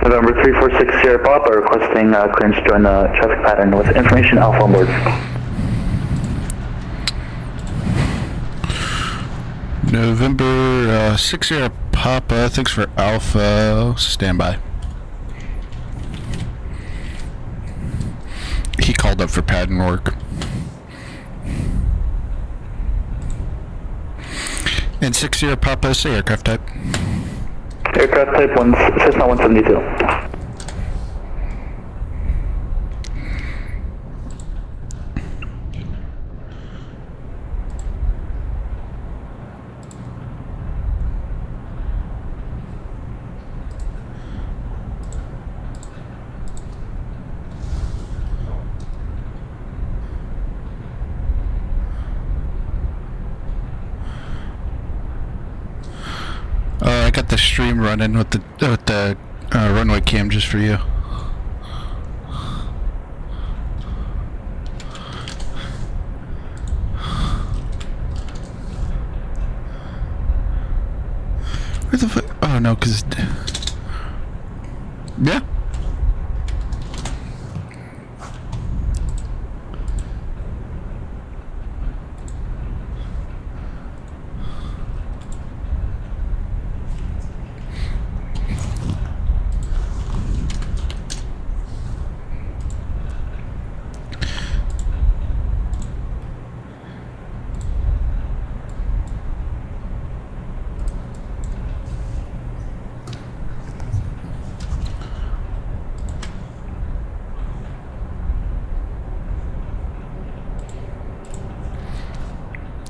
November 346 Sierra Papa requesting clearance to join the traffic pattern with information Alpha on board. November 6 Sierra Papa, thanks for Alpha, standby. He called up for pattern work. And 6 Sierra Papa, say aircraft type. Aircraft type Cessna 172. I got the stream running with the runway cam just for you. Where the fuck? Oh no, cause yeah.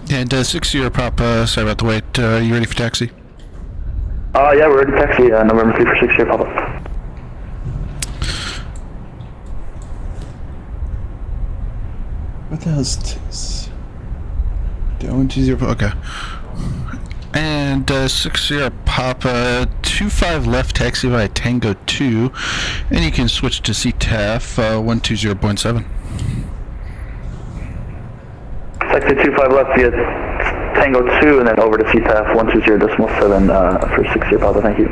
And 6 Sierra Papa, sorry about the wait. You ready for taxi? Yeah, we're ready to taxi. November 346 Sierra Papa. What the hell's this? 120, okay. And 6 Sierra Papa, 25 left taxi via Tango 2, and you can switch to CTAF 120.7. Taxi 25 left via Tango 2 and then over to CTAF 120.7 for 6 Sierra Papa, thank you.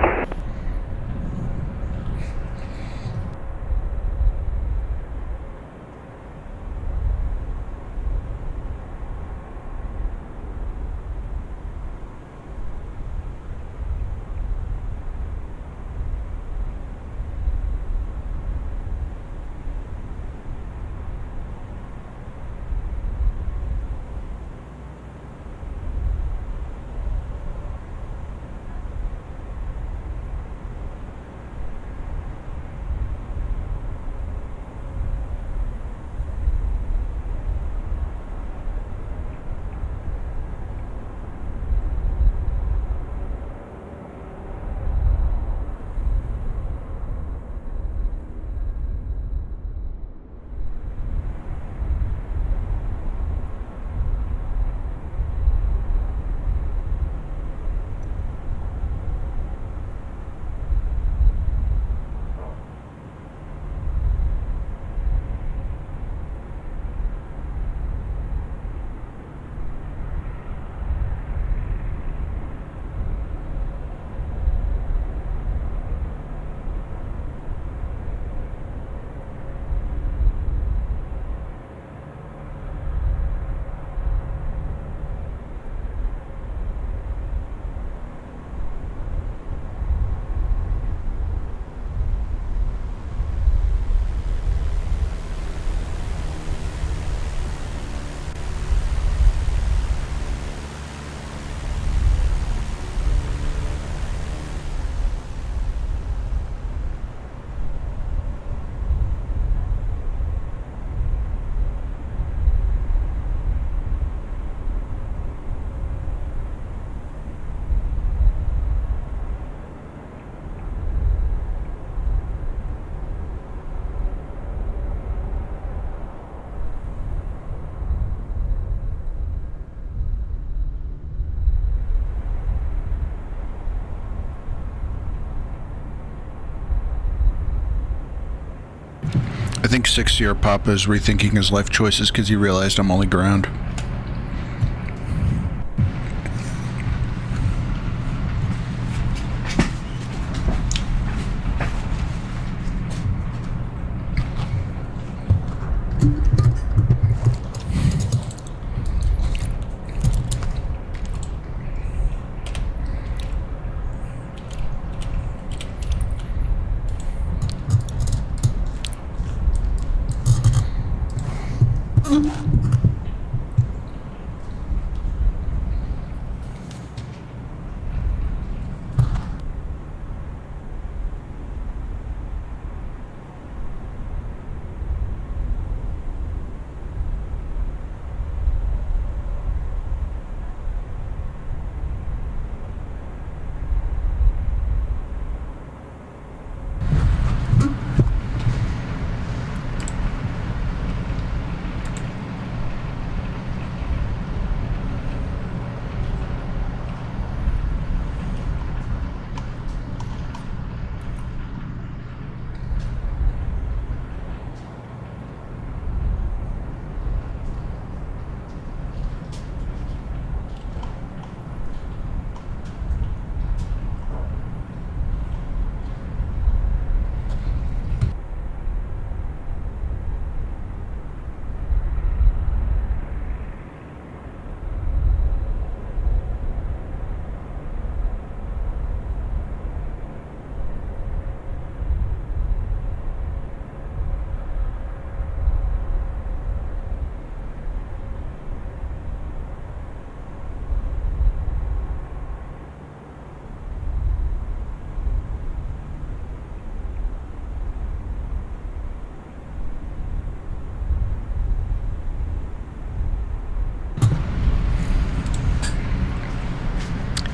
think 6 Sierra Papa is rethinking his life choices because he realized I'm only ground.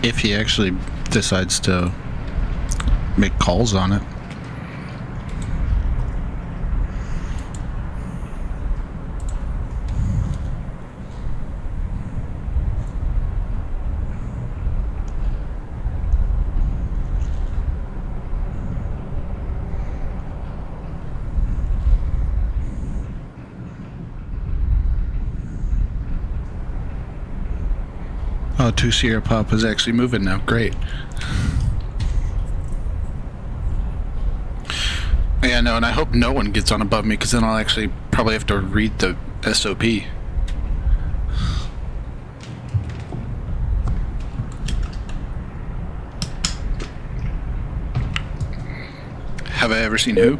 If he actually decides to make calls on it. Oh, 2 Sierra Pop is actually moving now. Great. Yeah, no, and I hope no one gets on above me, because then I'll actually probably have to read the SOP. Have I ever seen who?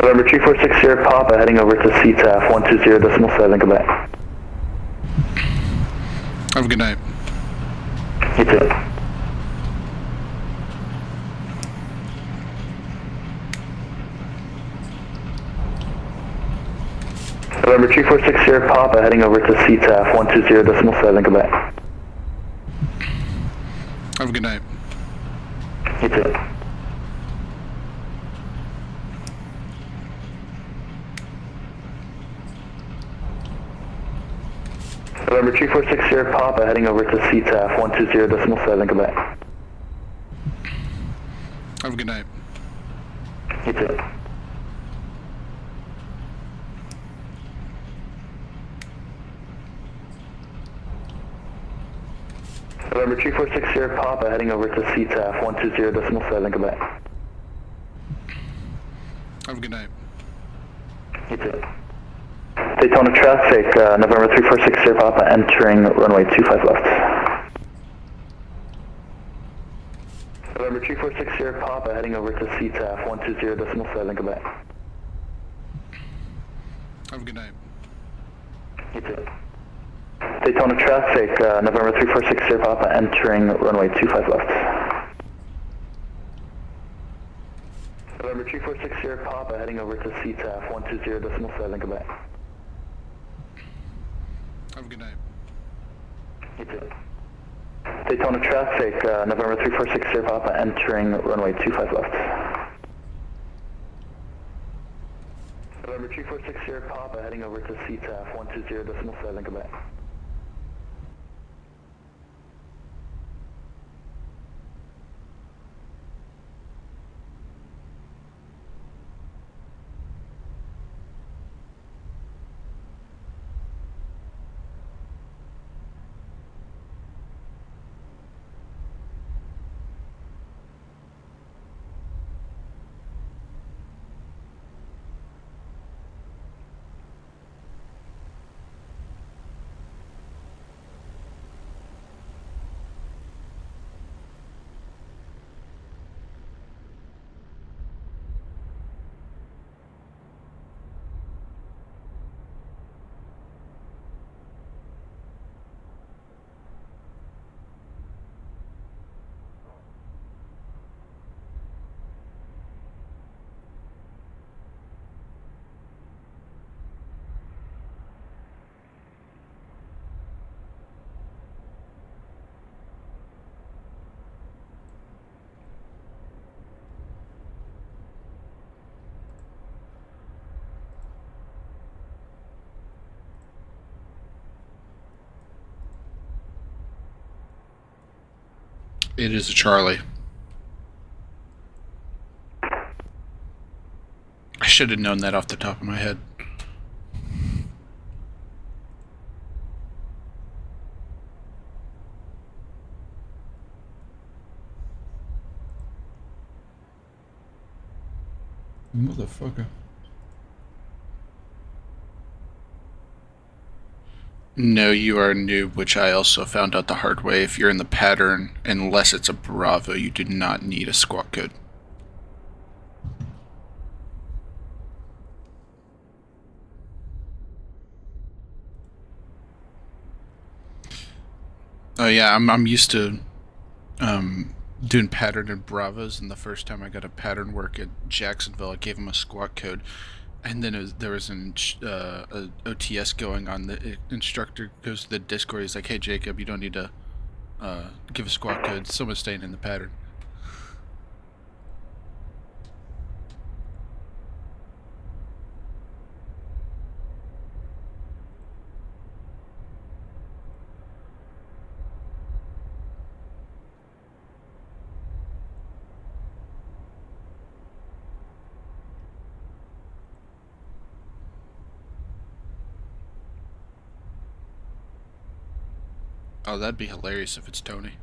November 346 Sierra Papa heading over to CTAF 120.7, Quebec. Have a good night. You too. November 346 Sierra Papa heading over to CTAF 120.7, Quebec. Have a good night. You too. November 346 Sierra Papa heading over to CTAF 120.7, Quebec. Have a good night. You too. November 3460 Papa heading over to CTAF 120.7 Quebec. Have a good night. You too. Daytona traffic, November 3460 Papa entering runway 25 left. November 3460 Papa heading over to CTAF 120.7 Quebec. Have a good night. You too. Daytona traffic, November 3460 Papa entering runway 25 left. November 3460 Papa heading over to CTAF 120.7 Quebec. Have a good night. You too. Daytona traffic, November 3460 Papa entering runway 25 left. November 3460 Papa heading over to CTAF 120.7 Quebec. It is a Charlie. I should have known that off the top of my head. Motherfucker. No, you are a noob, which I also found out the hard way. If you're in the pattern, unless it's a Bravo, you do not need a squawk code. Oh yeah, I'm used to doing pattern and Bravos, and the first time I got a pattern work at Jacksonville, I gave him a squawk code, and then there was an a OTS going on. The instructor goes to the Discord. He's like, "Hey Jacob, you don't need to give a squawk code. Someone's staying in the pattern." Oh, that'd be hilarious if it's Tony.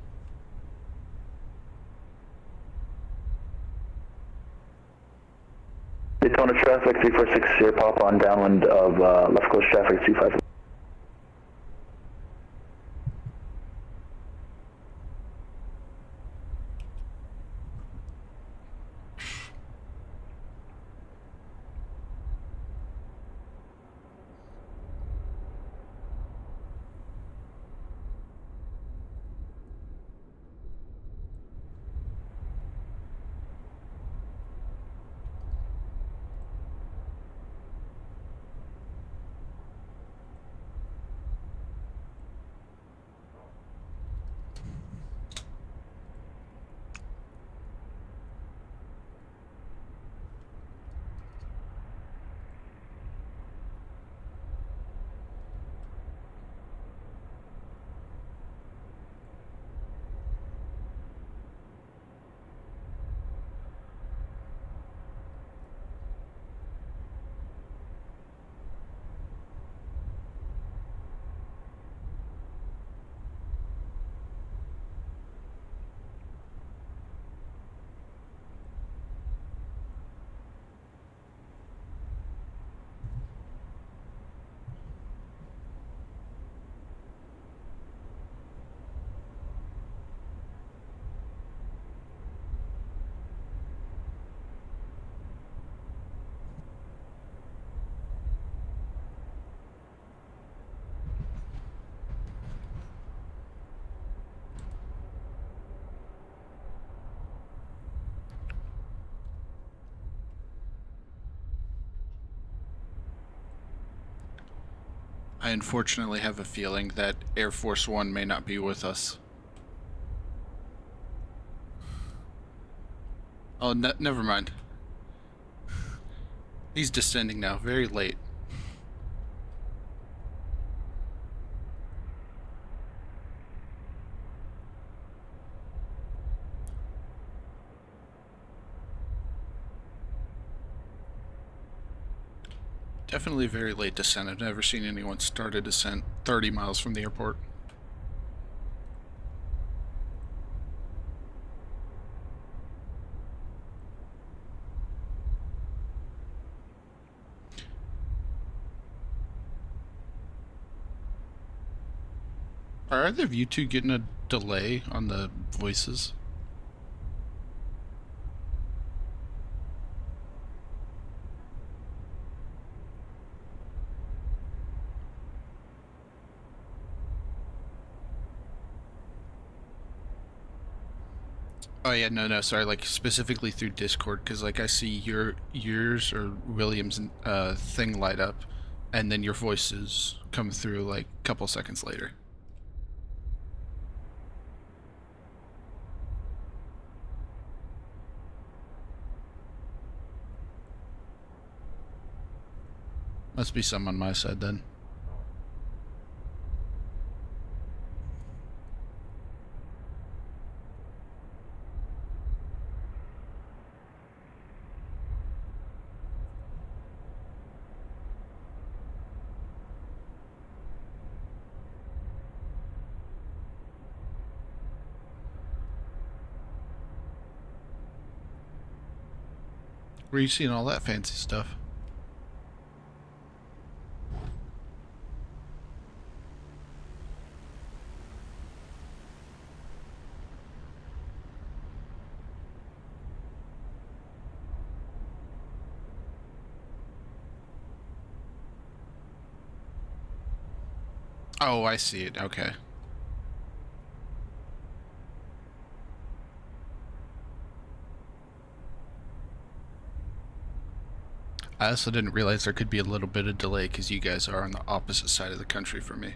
Daytona traffic 3460 Papa on downwind of left coast traffic 25. I unfortunately have a feeling that Air Force One may not be with us. Oh, never mind. He's descending now, very late. Definitely very late descent. I've never seen anyone start a descent 30 miles from the airport. Are either of you two getting a delay on the voices? Oh yeah, no, sorry, like specifically through Discord, because like I see yours or William's thing light up, and then your voices come through like a couple seconds later. Must be some on my side then. Where are you seeing all that fancy stuff? Oh, I see it. Okay. I also didn't realize there could be a little bit of delay because you guys are on the opposite side of the country from me.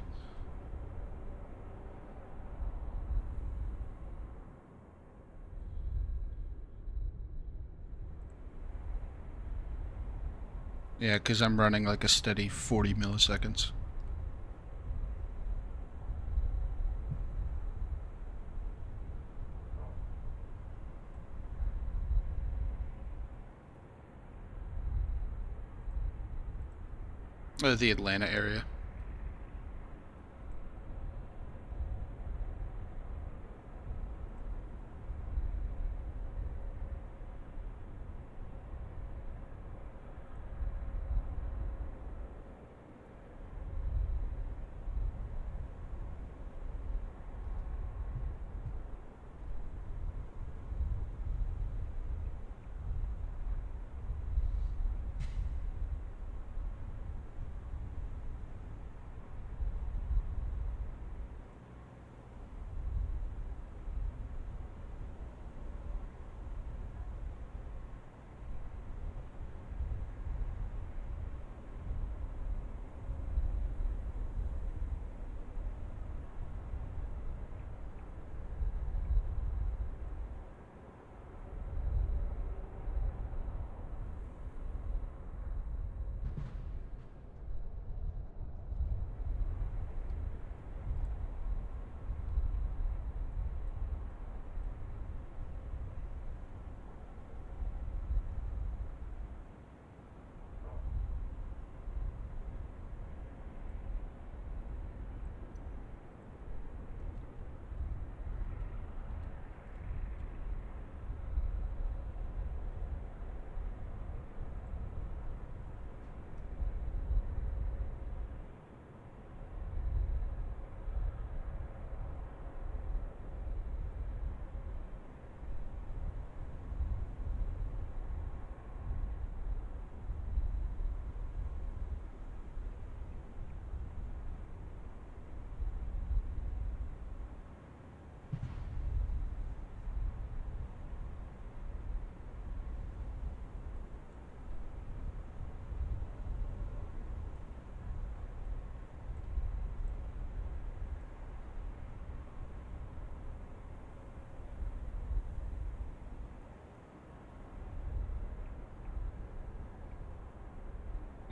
Yeah, because I'm running like a steady 40 milliseconds. The Atlanta area.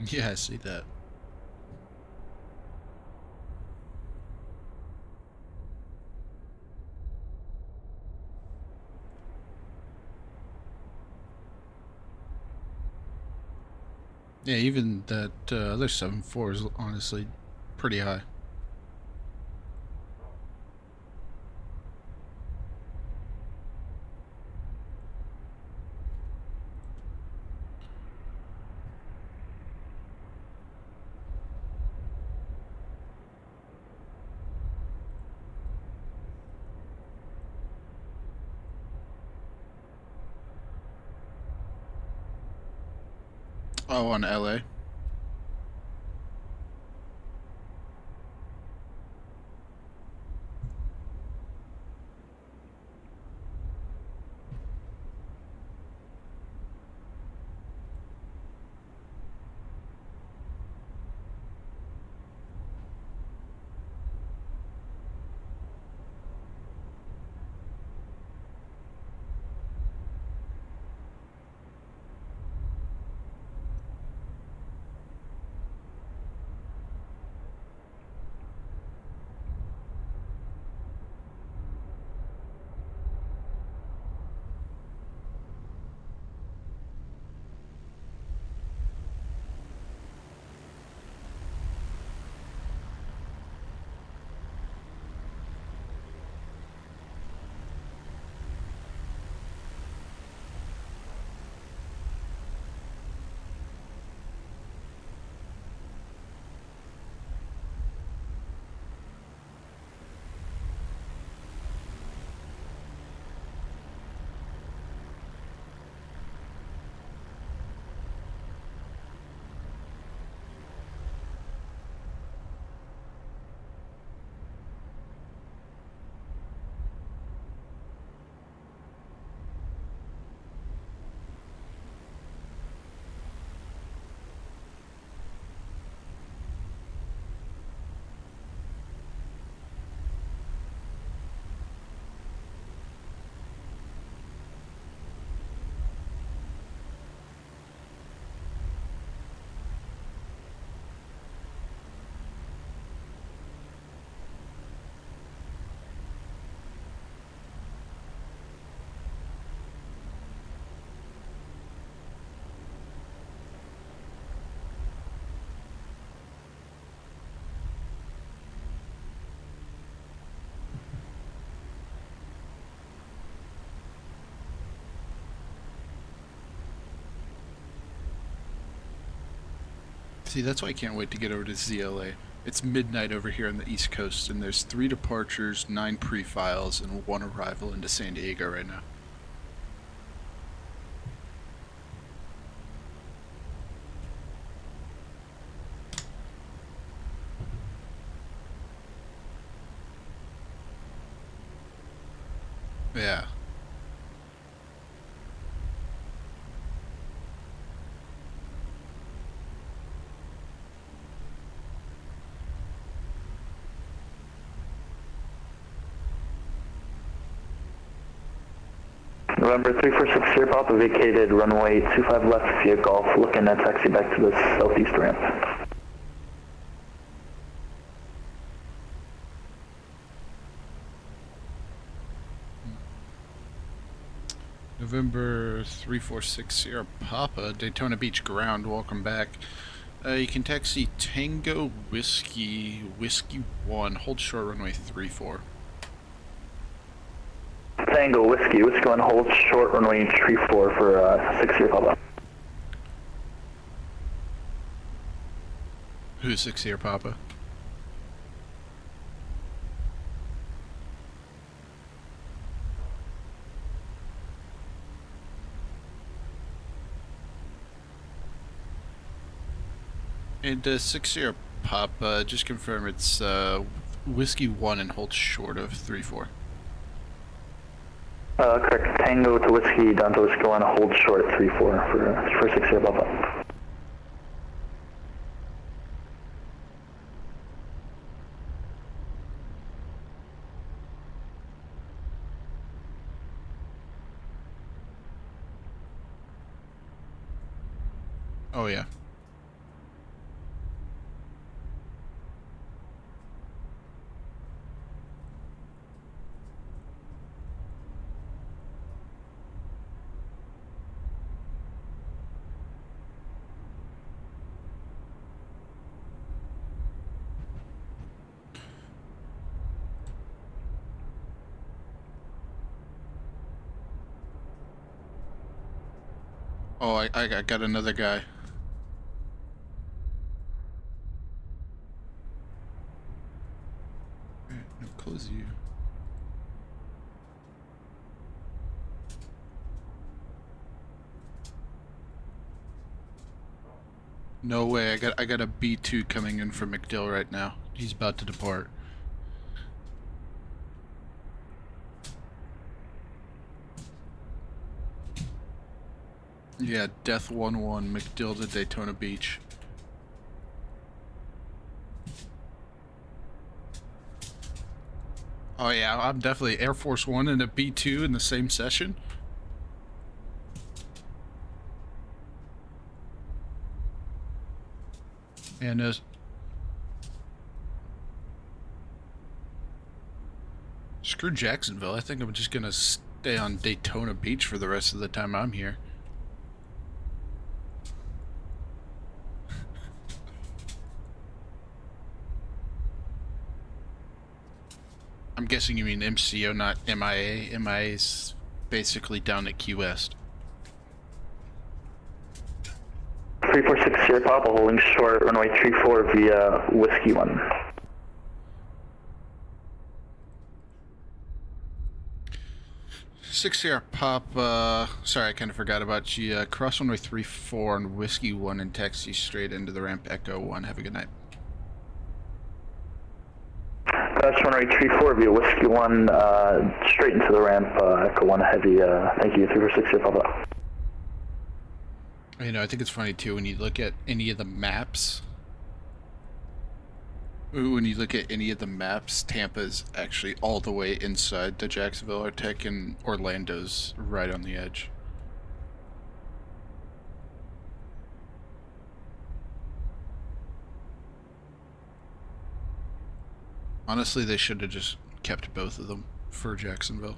Yeah, I see that. Yeah, even that other 7.4 is honestly pretty high. Oh, on LA. See, that's why I can't wait to get over to ZLA. It's midnight over here on the East Coast, and there's 3 departures, 9 pre-files, and 1 arrival into San Diego right now. Yeah. November 346 Sierra Papa vacated runway 25 left via Golf, looking at taxi back to the southeast ramp. November 346 Sierra Papa, Daytona Beach ground, welcome back. You can taxi Tango Whiskey 1, hold short runway 34. Tango Whiskey 1, hold short runway 34 for 6 Sierra Papa. Who's 6 Sierra Papa? And 6 Sierra Papa, just confirm it's Whiskey 1 and hold short of 34. Correct. Tango to Whiskey, down to Whiskey 1, hold short at 34 for 6 Sierra Papa. Oh yeah. Oh, I got another guy. Alright, no, close you. No way, I got a B2 coming in from McDill right now. He's about to depart. Yeah, Death 1-1, McDill to Daytona Beach. Oh yeah, I'm definitely Air Force One and a B2 in the same session. And screw Jacksonville. I think I'm just gonna stay on Daytona Beach for the rest of the time I'm here. I'm guessing you mean MCO, not MIA. MIA's basically down at Key West. 346 Sierra Papa holding short, runway 34 via Whiskey 1. Six Sierra Pop, sorry, I kind of forgot about you. Cross runway 34 on Whiskey 1 and taxi straight into the ramp Echo 1. Have a good night. That's runway 34 via Whiskey 1, straight into the ramp, Echo 1 heavy, thank you, 346 Sierra Papa. You know, I think it's funny too when you look at any of the maps. When you look at any of the maps, Tampa's actually all the way inside the Jacksonville Artec, and Orlando's right on the edge. Honestly, they should have just kept both of them for Jacksonville.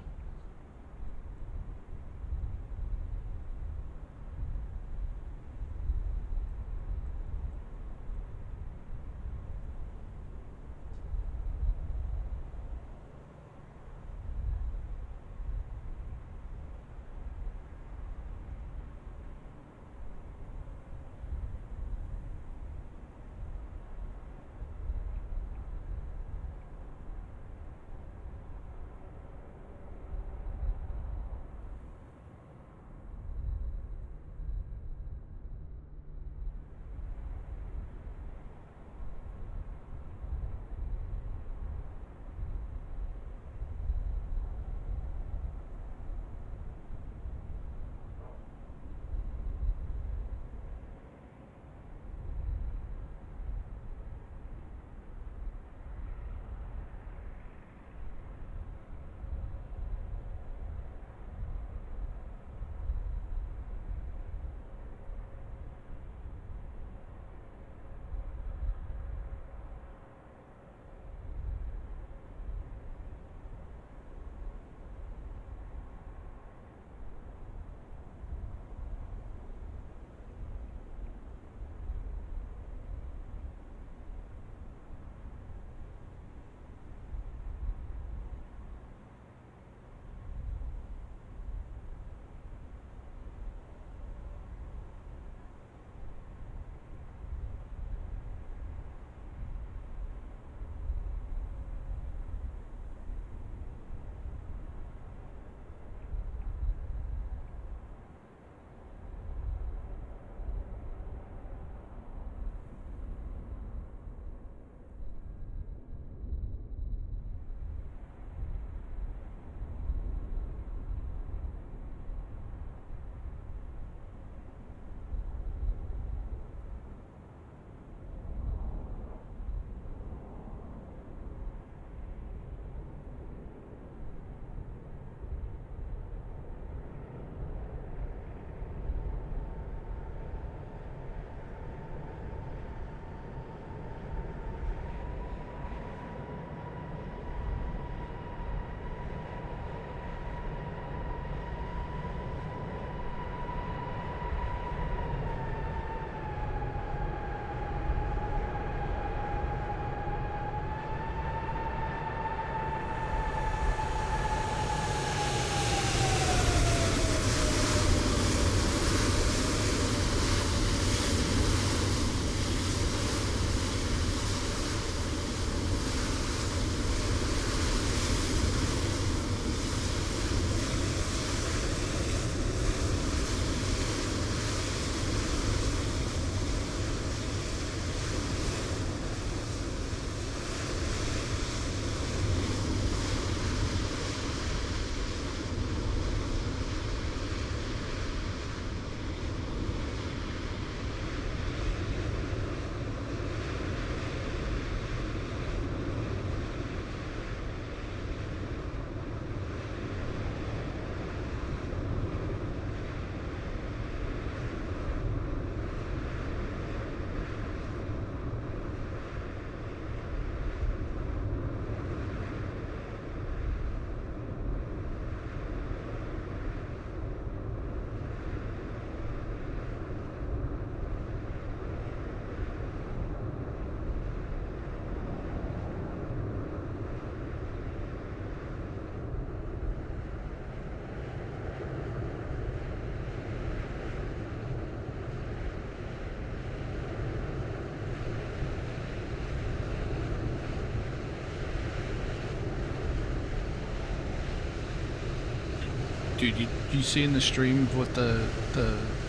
Dude, you seen the stream of what the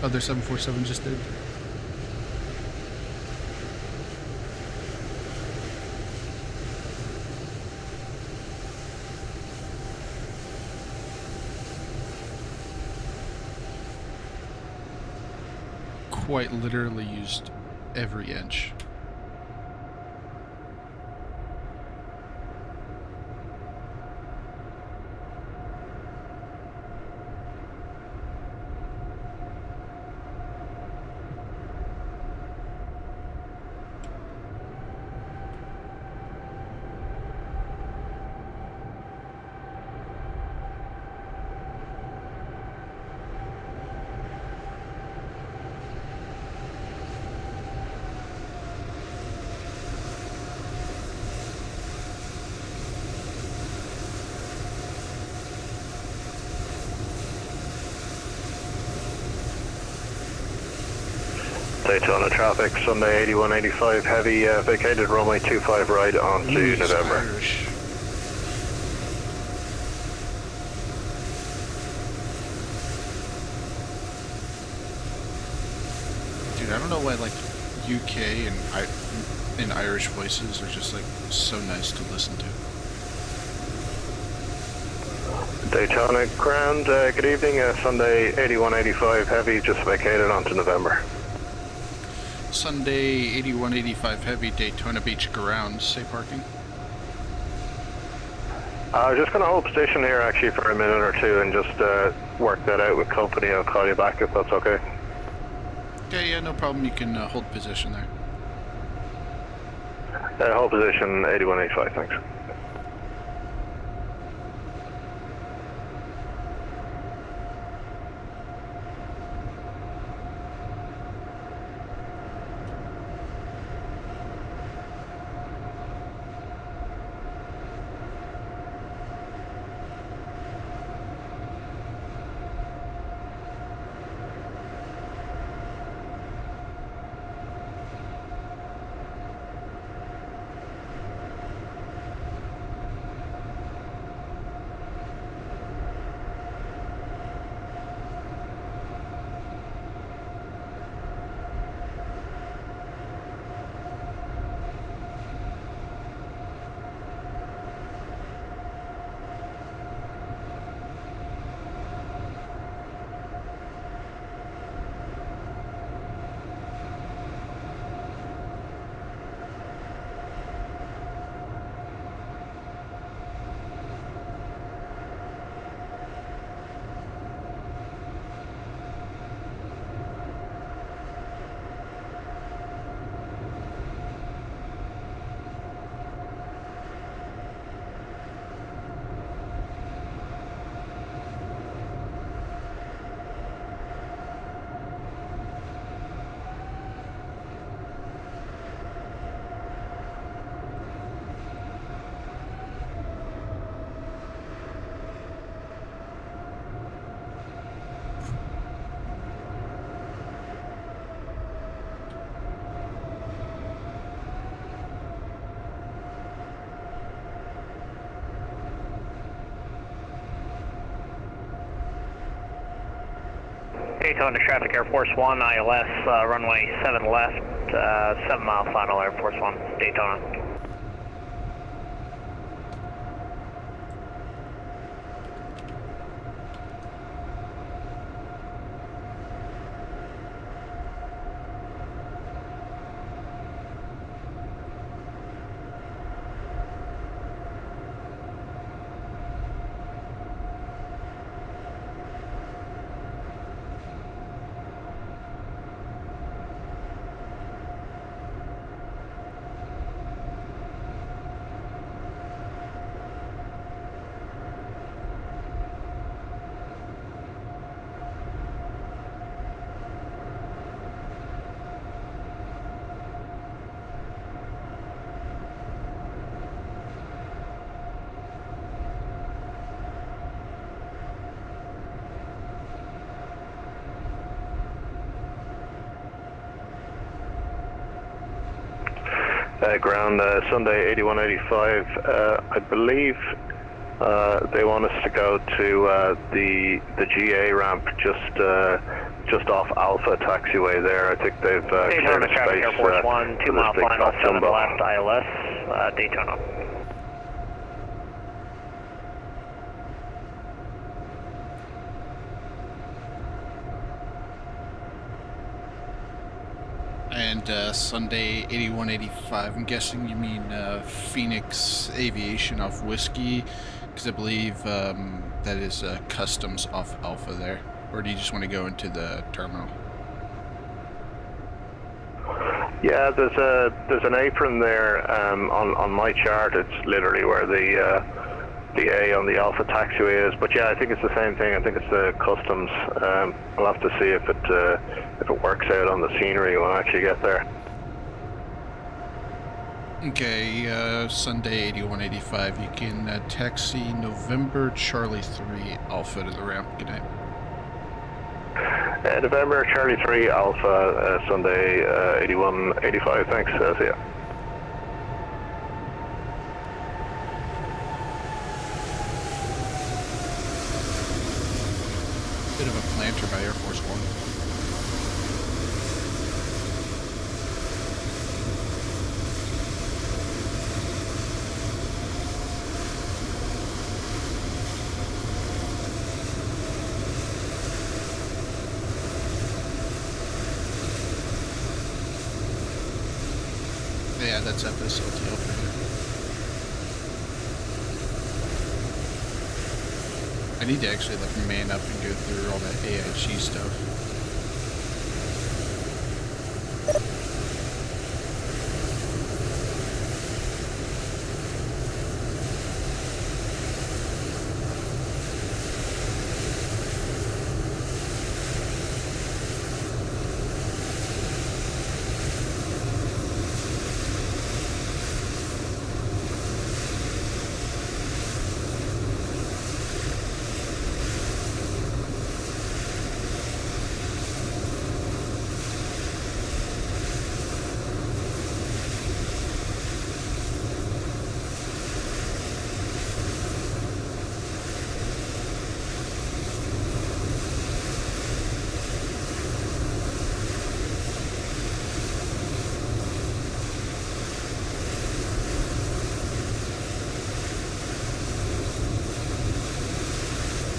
other 747 just did? Quite literally used every inch. Daytona traffic, Sunday 8185 heavy, vacated runway 25 right on to November. Irish. Dude, I don't know why like UK and Irish voices are just like so nice to listen to. Daytona ground, good evening, Sunday 8185 heavy, just vacated onto November. Sunday 8185 heavy, Daytona Beach ground, safe parking. Just going to hold position here actually for a minute or two and just work that out with company. I'll call you back if that's okay. Okay, yeah, no problem. You can hold position there. Hold position 8185, thanks. Daytona traffic, Air Force One, ILS, runway 7 left, 7 mile final, Air Force One, Daytona. Ground Sunday 8185, I believe They want us to go to the GA ramp just off Alpha taxiway there. I think they've cleared Daytona a traffic, space Air Force for 1, 2 this mile big final, fat 7 jumbo. left, ILS, Daytona. And Sunday 8185, I'm guessing you mean Phoenix Aviation off Whiskey, because I believe that is customs off Alpha there. Or do you just want to go into the terminal? Yeah, there's an apron there on my chart. It's literally where the A on the Alpha taxiway is. But yeah, I think it's the same thing. I think it's the customs. I'll have to see if it works out on the scenery when I actually get there. Okay, Sunday 8185, you can taxi November Charlie 3 Alpha to the ramp. Good night. November Charlie 3 Alpha, Sunday 8185. Thanks. See ya. Bit of a planter by Air Force One. Yeah, that's FSLTL for you. I need to actually like man up and go through all that AIG stuff.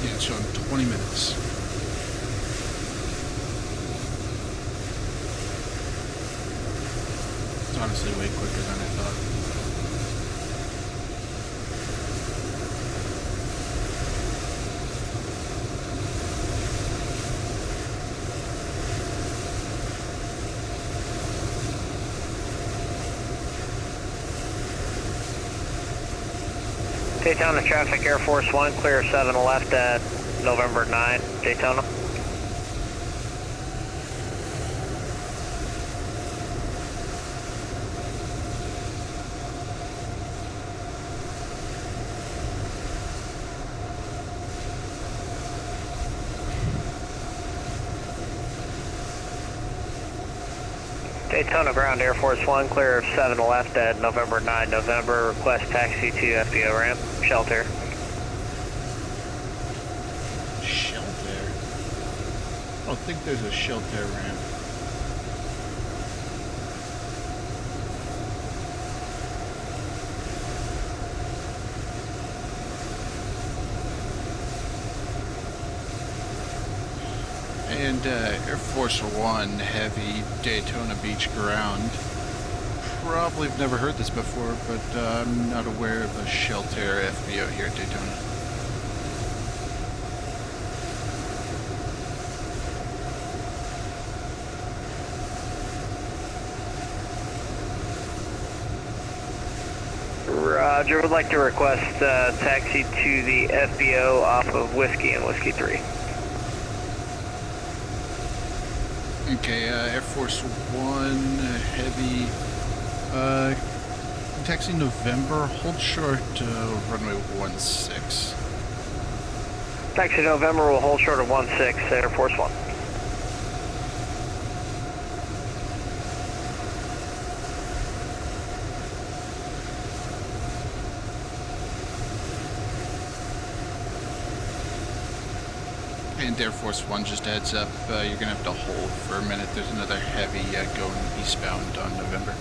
Yeah, it's showing 20 minutes. It's honestly way quicker than I thought. Daytona traffic, Air Force 1, clear 7 left at November 9, Daytona. Daytona ground, Air Force 1, clear of 7 left at November 9, November. Request taxi to FBO ramp, shelter. Shelter? I don't think there's a shelter ramp. And Air Force One Heavy, Daytona Beach ground. Probably have never heard this before, but I'm not aware of a shelter FBO here at Daytona. Roger, would like to request taxi to the FBO off of Whiskey and Whiskey 3. Okay, Air Force One Heavy, taxi November, hold short, runway 16. Taxi November will hold short of 16, Air Force 1. And Air Force One, just a heads up, you're gonna have to hold for a minute. There's another heavy going eastbound on November.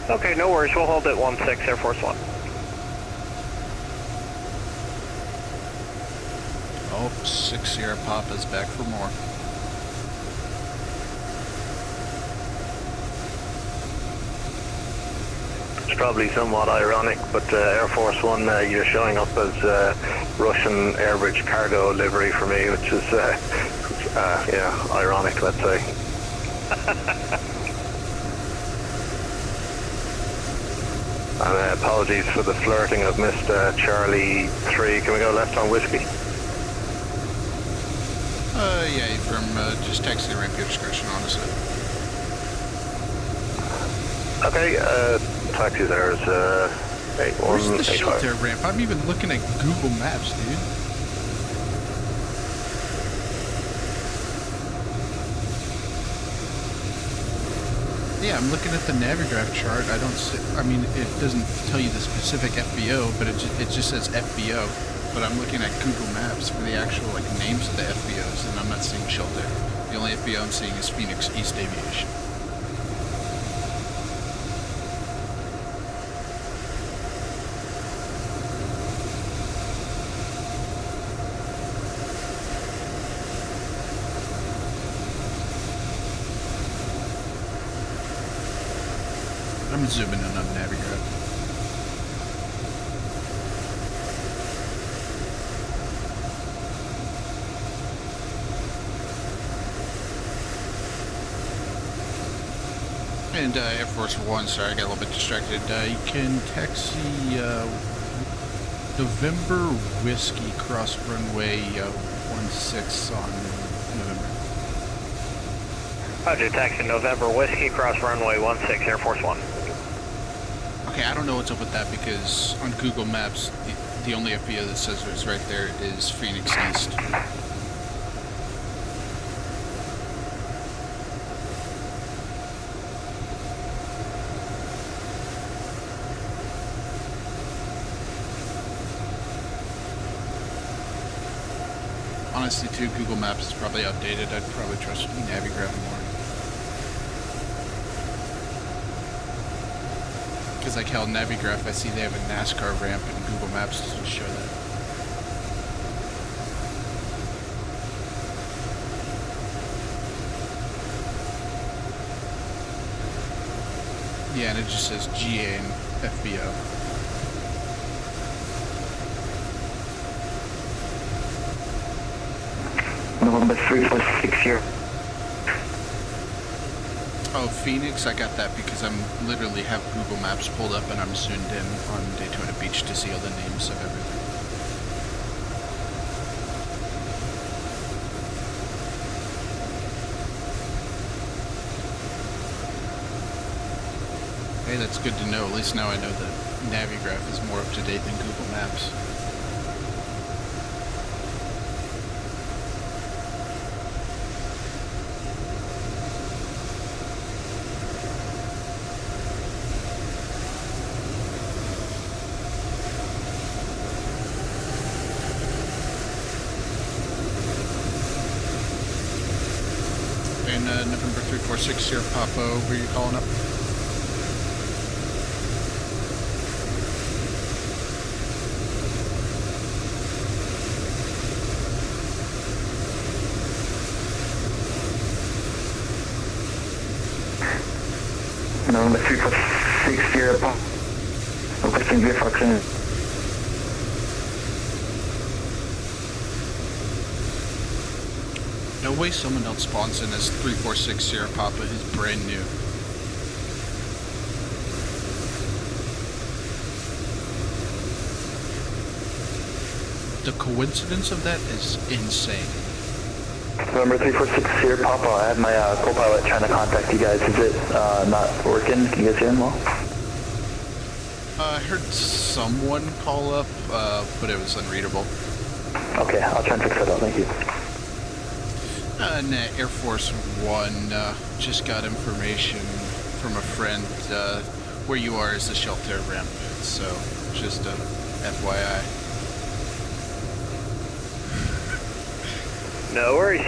Okay, no worries. We'll hold at 16 Air Force One. Oh, 6 Sierra Papa's back for more. It's probably somewhat ironic, but Air Force One, you're showing up as Russian Airbridge cargo livery for me, which is, yeah, ironic, let's say. And apologies for the flirting. I've missed Charlie 3. Can we go left on whiskey? Yeah, from just text the ramp, your discretion, honestly. Okay, taxi there is Where's the 8185. shelter ramp? I'm even looking at Google Maps, dude. Yeah, I'm looking at the Navigraph chart. I don't see, I mean, it doesn't tell you the specific FBO, but it just says FBO. But I'm looking at Google Maps for the actual like names of the FBOs, and I'm not seeing shelter. The only FBO I'm seeing is Phoenix East Aviation. I'm zooming in on Navigraph. And Air Force One, sorry, I got a little bit distracted. You can taxi November Whiskey cross runway 16 on November. Roger, taxi November Whiskey, cross runway 16 Air Force One. Okay, I don't know what's up with that because on Google Maps, the only FBO that says it's right there is Phoenix East. Honestly, too, Google Maps is probably outdated. I'd probably trust Navigraph more. Because like how Navigraph, I see they have a NASCAR ramp and Google Maps doesn't show that. Yeah, and it just says GA and FBO. November 346 here. Oh, Phoenix, I got that because I'm literally have Google Maps pulled up and I'm zoomed in on Daytona Beach to see all the names of everything. Hey, that's good to know. At least now I know that Navigraph is more up to date than Google Maps. And November 346 here, Papa, where you calling up? November 346 here, requesting VFX. No way someone else spawns in as 346 Sierra Papa is brand new. The coincidence of that is insane. November 346 here, Papa. I have my co-pilot trying to contact you guys. Is it not working? Can you guys hear him well? I heard someone call up, but it was unreadable. Okay, I'll try and fix that out. Thank you. And Air Force One just got information from a friend. Where you are is the shelter ramp, so just FYI. No worries.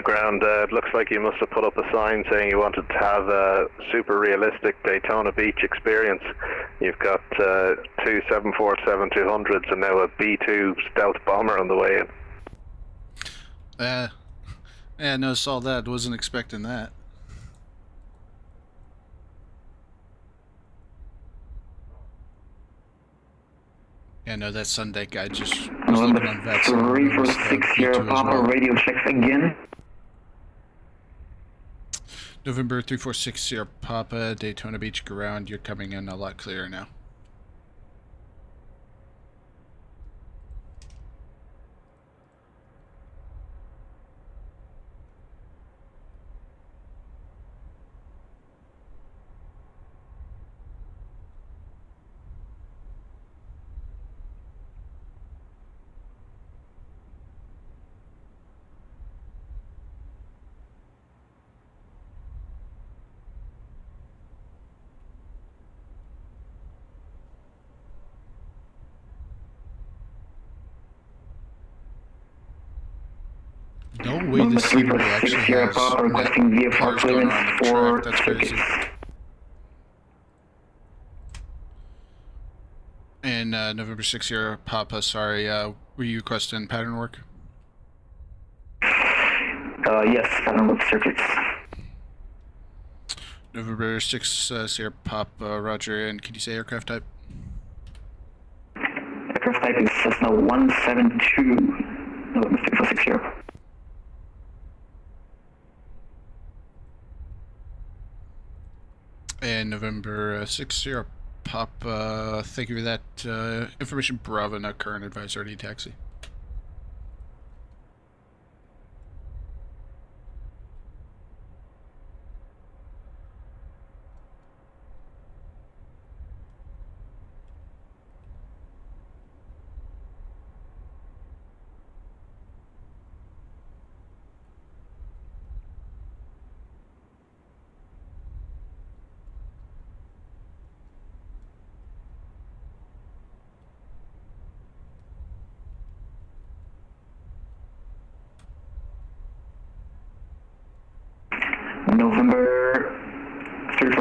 Ground, looks like you must have put up a sign saying you wanted to have a super realistic Daytona Beach experience. You've got two 747-200s and now a B-2 stealth bomber on the way in. Yeah, no, saw that. Wasn't expecting that. Yeah, no, that Sunday guy just was looking on Vatsim. 346 Papa, radio checks again. November 346 Papa, Daytona Beach ground. You're coming in a lot clearer now. No way to see what he actually has. Requesting VFR clearance for That's crazy. And November 6 year Papa, sorry, were you requesting pattern work? Yes, pattern work circuits. November 6 Sierra Papa, Roger, and can you say aircraft type? Aircraft type is Cessna 172, November 346. And November 6 0 Papa, thank you for that information. Bravo, not current advisor, need taxi.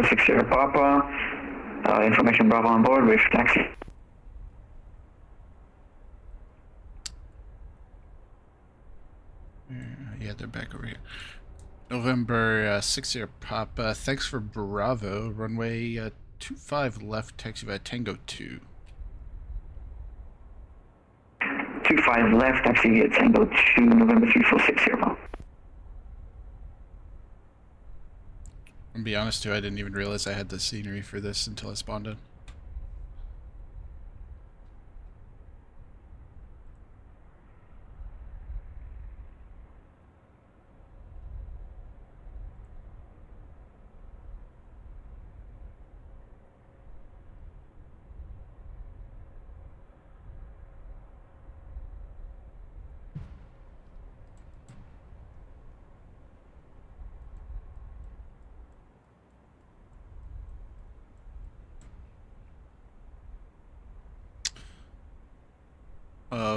346 Sierra Papa. Information Bravo on board, wait for taxi. Yeah, they're back over here. November 6 Sierra Papa. Thanks for Bravo. Runway 25 left, taxi by Tango 2. 25 left, taxi via Tango 2, November 346 Sierra Papa. To be honest, too, I didn't even realize I had the scenery for this until I spawned in.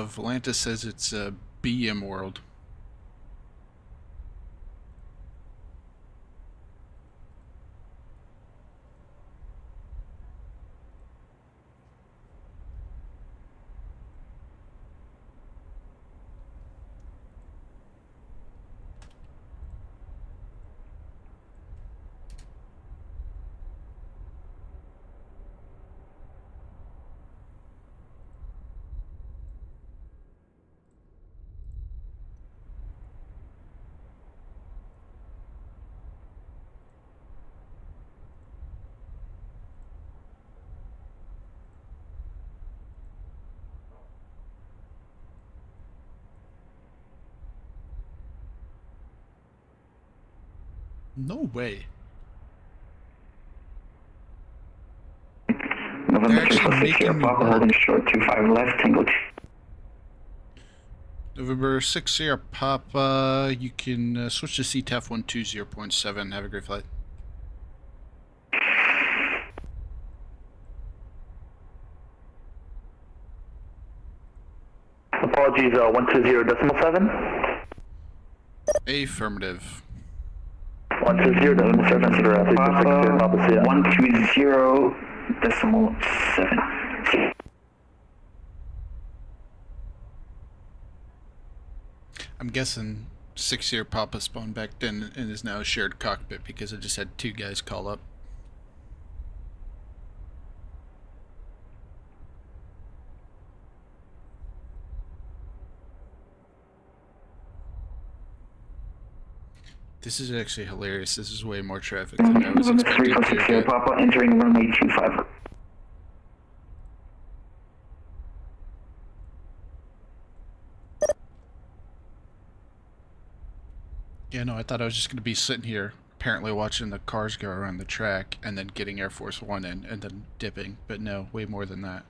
Volanta says it's a BM world. No way. November actually 346 Sierra making me Papa, work. holding short 25 left, Tango 2. November 6 Sierra Papa. You can switch to CTAF 120.7. Have a great flight. Apologies, 120.7. Affirmative. 120.7 for 346 Sierra Papa, see ya. 120.7. I'm guessing 6 Sierra Papa spawned back then and is now a shared cockpit because I just had 2 guys call up. This is actually hilarious. This is way more traffic than I was November expecting 346 to Sierra get. Papa, entering runway 25. Yeah, no, I thought I was just going to be sitting here, apparently watching the cars go around the track, and then getting Air Force One in, and then dipping. But no, way more than that.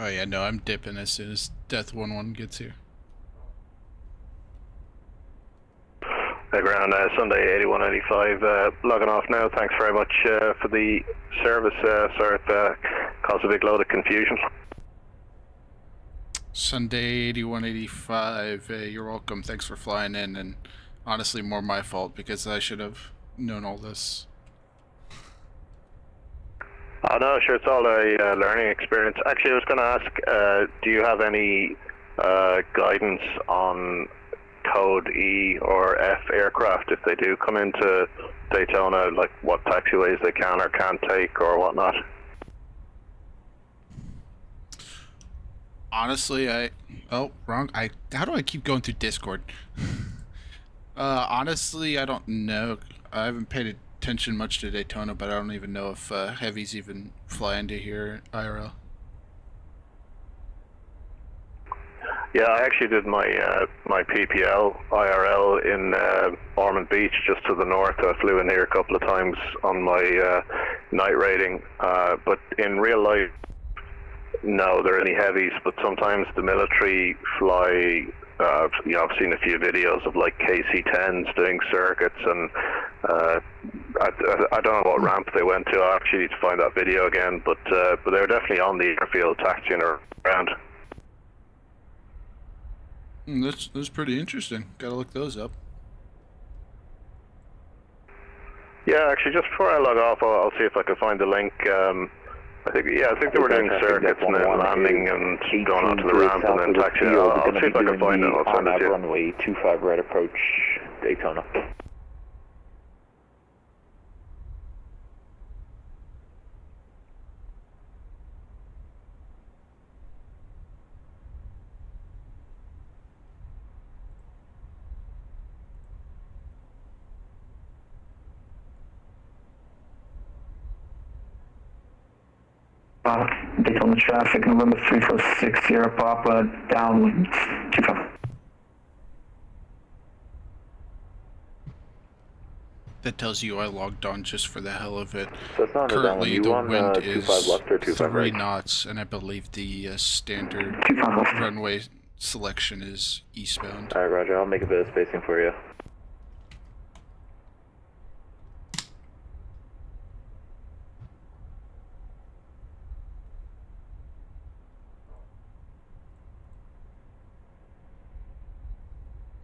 Oh yeah, no, I'm dipping as soon as Death 1-1 gets here. Ground Sunday 8185, logging off now. Thanks very much for the service. Sorry if caused a big load of confusion. Sunday 8185, you're welcome. Thanks for flying in, and honestly, more my fault because I should have known all this. Oh no, sure, it's all a learning experience. Actually, I was going to ask, do you have any guidance on code E or F aircraft if they do come into Daytona, like what taxiways they can or can't take or whatnot? Honestly, wrong. How do I keep going through Discord? Honestly, I don't know. I haven't paid attention much to Daytona, but I don't even know if heavies even fly into here IRL. Yeah, I actually did my PPL IRL in Ormond Beach, just to the north. I flew in here a couple of times on my night rating, but in real life, no, there are any heavies. But sometimes the military fly. I've seen a few videos of like KC-10s doing circuits, and I don't know what ramp they went to. I actually need to find that video again, but they were definitely on the airfield taxiing around. That's pretty interesting. Gotta look those up. Yeah, actually, just before I log off, I'll see if I can find the link. I think they were doing circuits and then landing and going onto the ramp and then taxiing. I'll see if I can find it. I'll send it to you. Runway 25 right approach Daytona. Daytona traffic, November 346 Sierra Papa, downwind 25. That tells you I logged on just for the hell of it. So it's not Currently, you the on, wind 25 is left or 25 3 right? knots, and I believe the standard 25 left. runway selection is eastbound. Alright, Roger, I'll make a bit of spacing for you.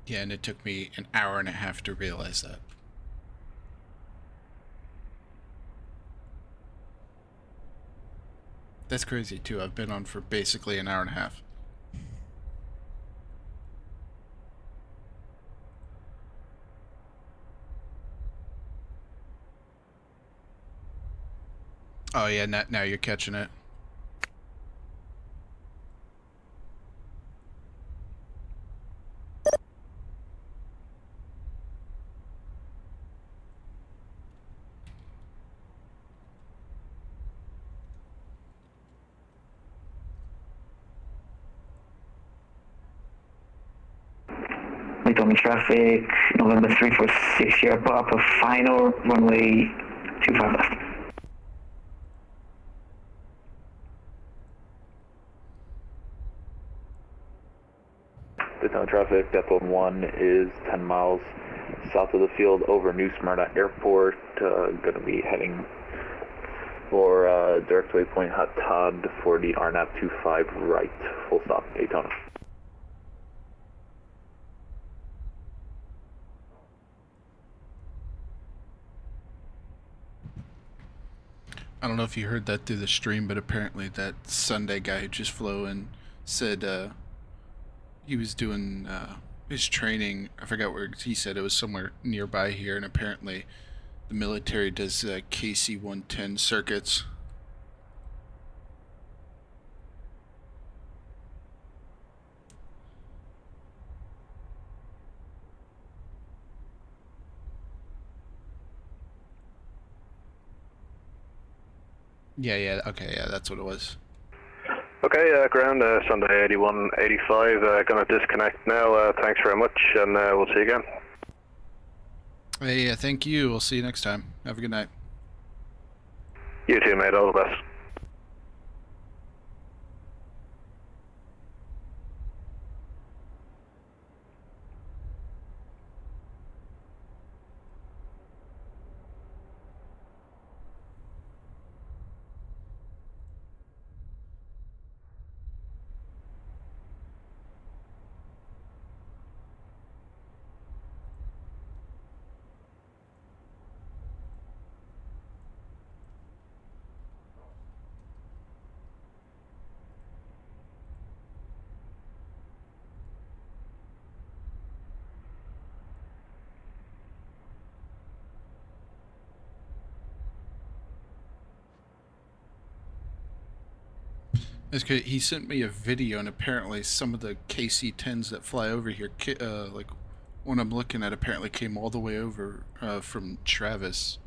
Yeah, and it took me an hour and a half to realize that. That's crazy, too. I've been on for basically an hour and a half. Oh, yeah, now you're catching it. Daytona traffic, November 346 Sierra Papa, final runway 25 left. Daytona traffic, depot 1 is 10 miles south of the field over New Smyrna Airport. Going to be heading for direct waypoint Hot Todd for the RNAV 25 right, full stop, Daytona. I don't know if you heard that through the stream, but apparently that Sunday guy who just flew in said he was doing his training. I forgot where he said. It was somewhere nearby here, and apparently the military does KC-110 circuits. Yeah, okay, yeah, that's what it was. Okay, ground, Sunday 8185, going to disconnect now. Thanks very much, and we'll see you again. Hey, thank you. We'll see you next time. Have a good night. You too, mate. All the best. It's 'cause he sent me a video, and apparently some of the KC-10s that fly over here, like one I'm looking at, apparently came all the way over from Travis.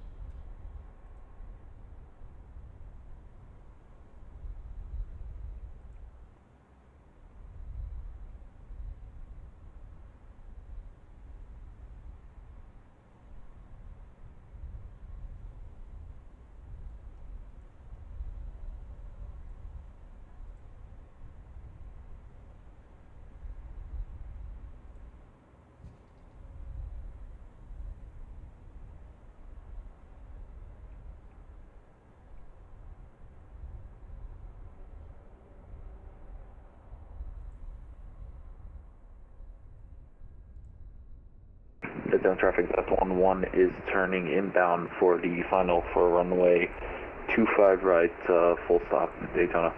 Down traffic, Delta 11 is turning inbound for the final for runway 25 right, full stop, Daytona.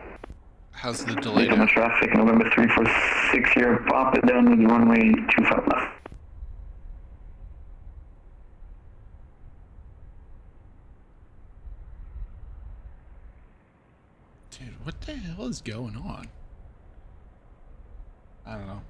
How's the delay Daytona now? traffic, November 346 here, pop it down with runway 25 left. Dude, what the hell is going on? I don't know.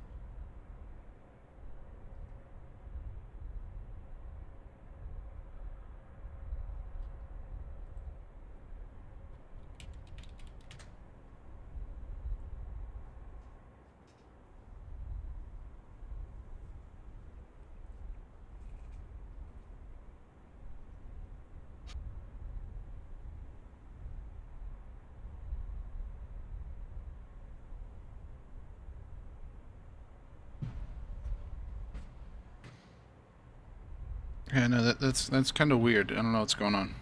Yeah, no, that's kind of weird. I don't know what's going on.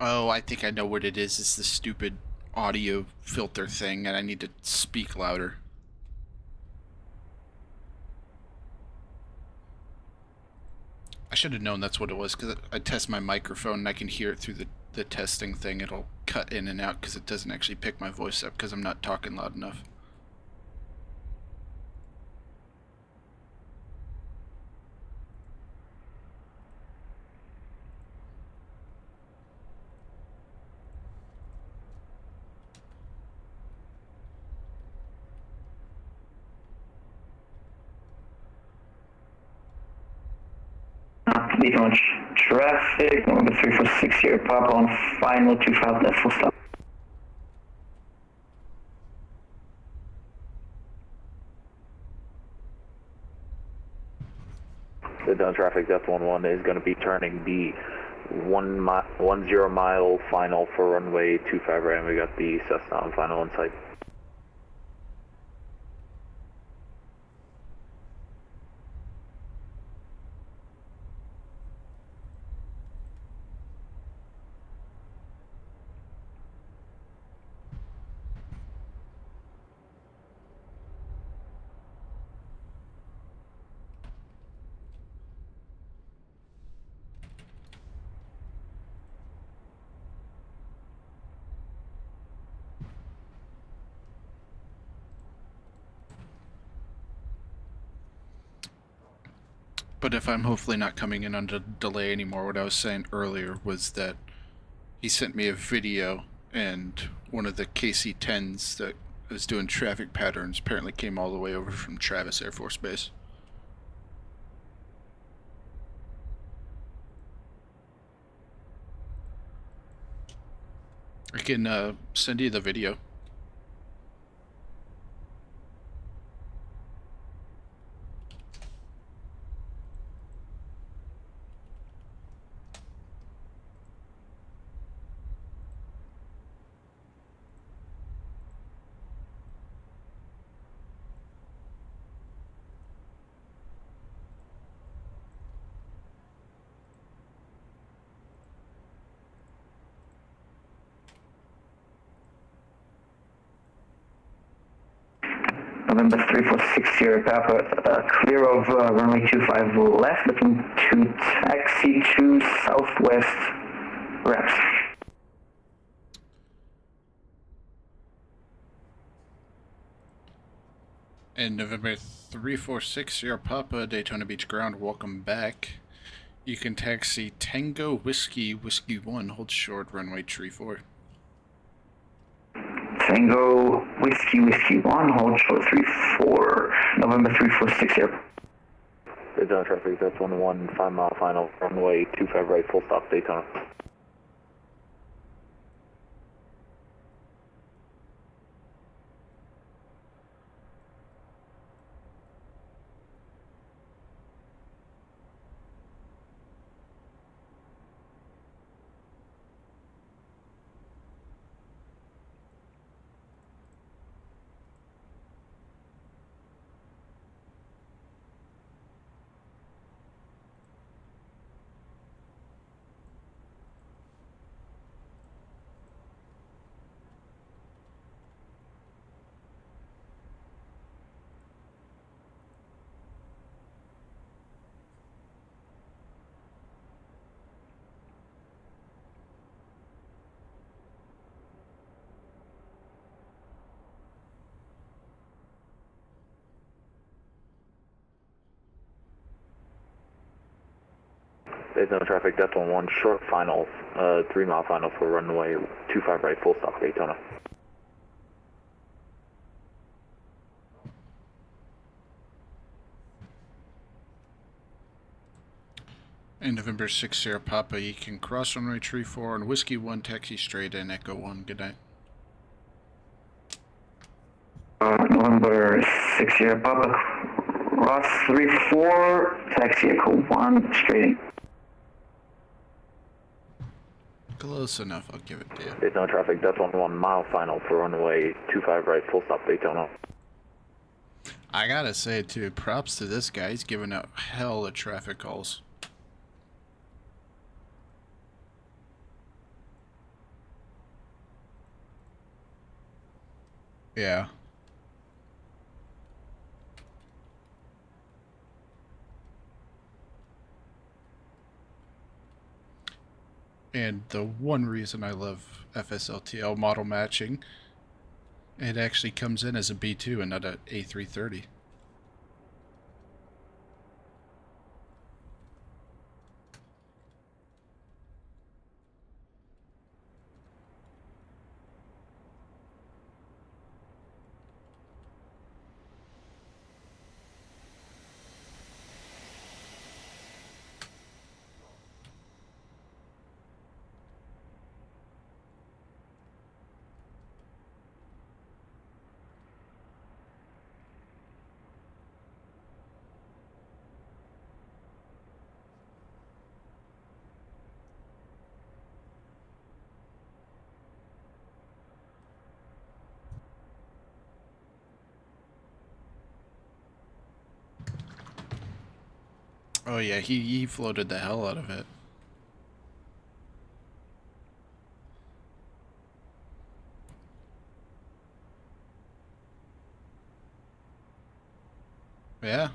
Oh, I think I know what it is. It's the stupid audio filter thing, and I need to speak louder. I should have known that's what it was, because I test my microphone and I can hear it through the testing thing. It'll cut in and out because it doesn't actually pick my voice up because I'm not talking loud enough. Daytona traffic, November 346 here, pop on final 25 left, full stop. Down traffic, Delta 11 is going to be turning the 10 mile final for runway 25 right, and we got the Cessna on final in sight. But if I'm hopefully not coming in under delay anymore, what I was saying earlier was that he sent me a video, and one of the KC-10s that was doing traffic patterns apparently came all the way over from Travis Air Force Base. I can send you the video. November 346 here, Papa, clear of runway 25 left, looking to taxi to southwest ramps. And November 346 Sierra Papa, Daytona Beach Ground, welcome back. You can taxi Tango Whiskey 1, hold short, runway 34. Tango Whiskey 1, hold short 34, November 346 Sierra. Daytona traffic, that's 11, 5 mile final, runway 25 right, full stop, Daytona. Daytona traffic, that's 11, short final, 3 mile final for runway 25 right, full stop, Daytona. And November 6 Sierra Papa, you can cross runway 34 on Whiskey 1, taxi straight, and Echo 1. Good night. November 6 Sierra Papa, cross 34, taxi Echo 1, straight. Close enough, I'll give it to you. Daytona traffic, that's 11, mile final for runway 25 right, full stop, Daytona. I gotta say, too, props to this guy. He's giving out hell of traffic calls. Yeah. And the one reason I love FSLTL model matching, it actually comes in as a B2 and not an A330. Oh yeah, he floated the hell out of it. Yeah.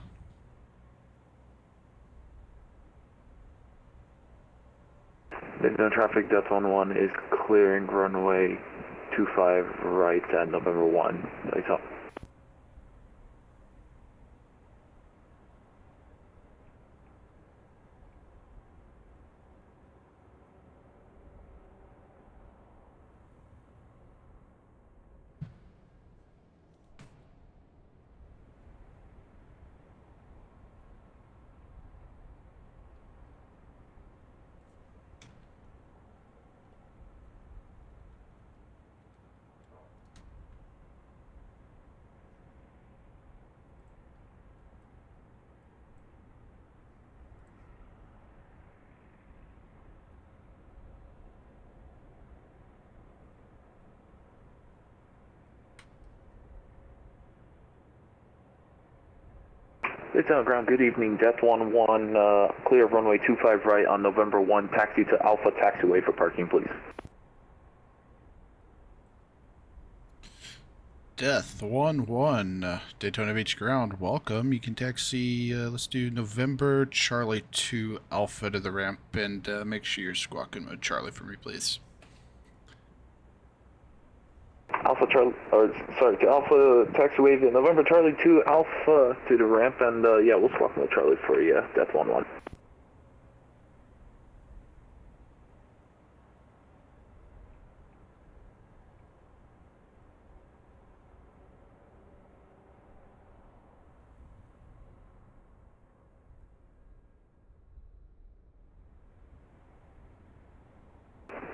Daytona traffic, Death 11 is clearing runway 25 right at November 1, Daytona. Daytona ground, good evening, Death 11, clear of runway 25 right on November 1, taxi to Alpha Taxiway for parking, please. Death 11, Daytona Beach ground, welcome. You can taxi, let's do November Charlie 2 Alpha to the ramp, and make sure you're squawking mode Charlie for me, please. Alpha Charlie, sorry, to Alpha taxiway via November Charlie 2 Alpha to the ramp, and yeah, we'll swap with Charlie for you, Death 1-1.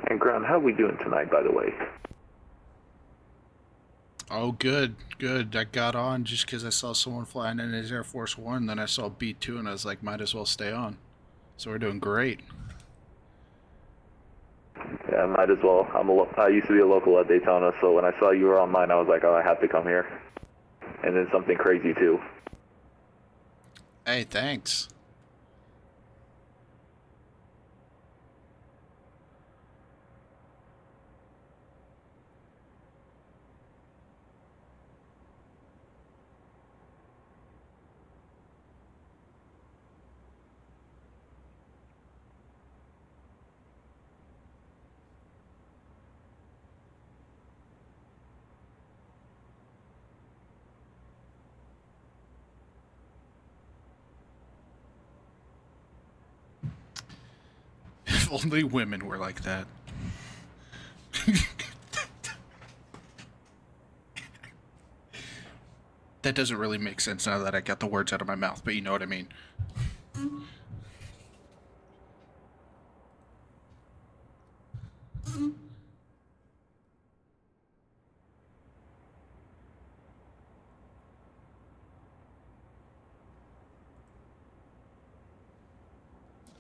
And ground, how are we doing tonight, by the way? Oh, good, good. I got on just because I saw someone flying in his Air Force One, then I saw B2, and I was like, might as well stay on. So we're doing great. Yeah, might as well. I used to be a local at Daytona, so when I saw you were online, I was like, oh, I have to come here. And then something crazy, too. Hey, thanks. If only women were like that. That doesn't really make sense now that I got the words out of my mouth, but you know what I mean.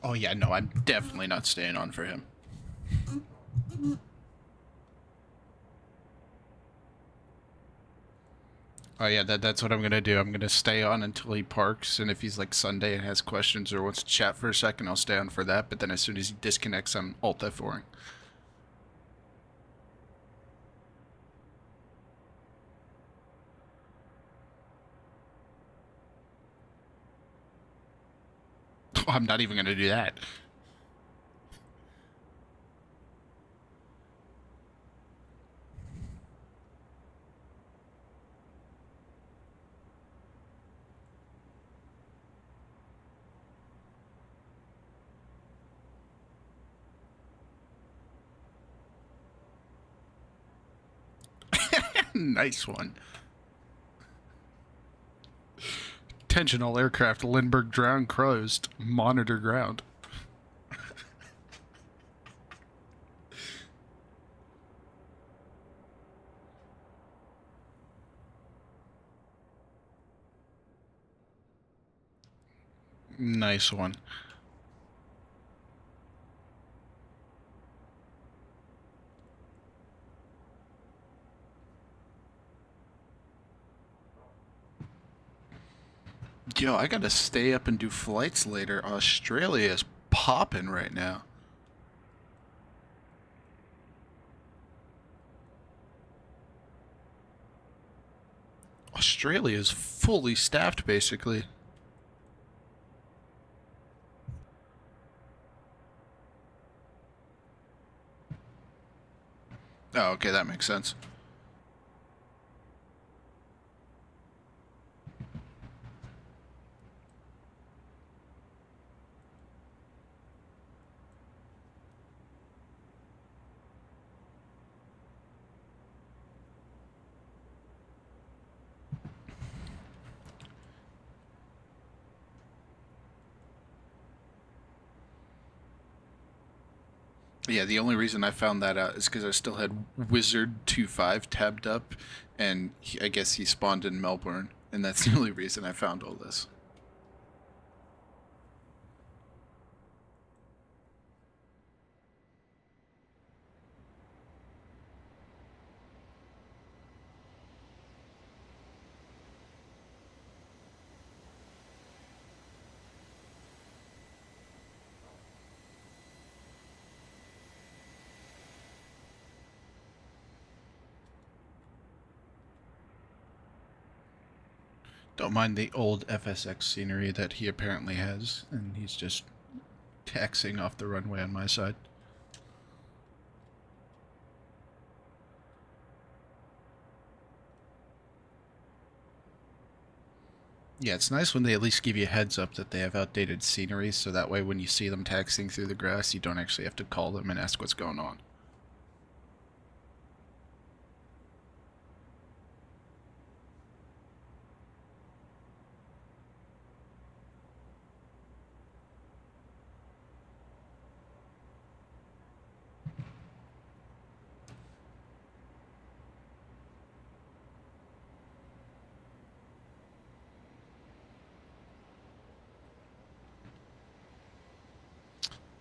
Oh yeah, no, I'm definitely not staying on for him. Oh yeah, that's what I'm gonna do. I'm gonna stay on until he parks, and if he's like Sunday and has questions or wants to chat for a second, I'll stay on for that. But then as soon as he disconnects, I'm alt F4ing. Oh, I'm not even gonna do that. Nice one. Attention all aircraft, Lindbergh ground closed. Monitor ground. Nice one. Yo, I gotta stay up and do flights later. Australia is popping right now. Australia is fully staffed, basically. Oh, okay, that makes sense. Yeah, the only reason I found that out is because I still had Wizard25 tabbed up, and I guess he spawned in Melbourne, and that's the only reason I found all this. Don't mind the old FSX scenery that he apparently has, and he's just taxiing off the runway on my side. Yeah, it's nice when they at least give you a heads up that they have outdated scenery, so that way when you see them taxiing through the grass, you don't actually have to call them and ask what's going on.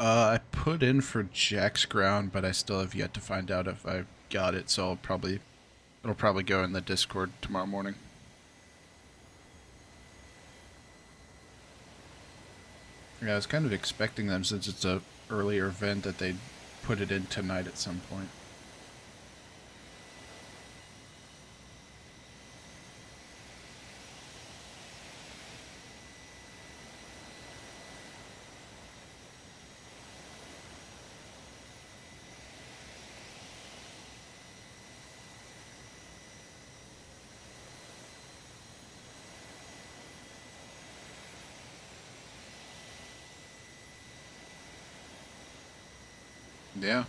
I put in for Jack's ground, but I still have yet to find out if I got it, so it'll probably go in the Discord tomorrow morning. Yeah, I was kind of expecting them, since it's a earlier event, that they'd put it in tonight at some point. Yeah.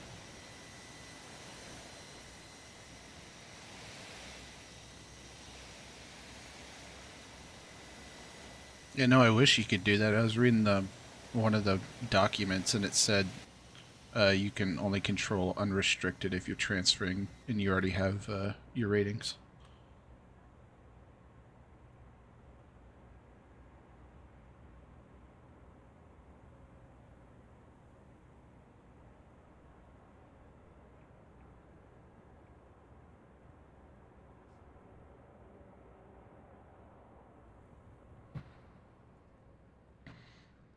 Yeah, no, I wish you could do that. I was reading one of the documents, and it said you can only control unrestricted if you're transferring and you already have your ratings.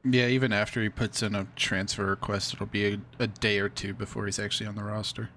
Yeah, even after he puts in a transfer request, it'll be a day or two before he's actually on the roster.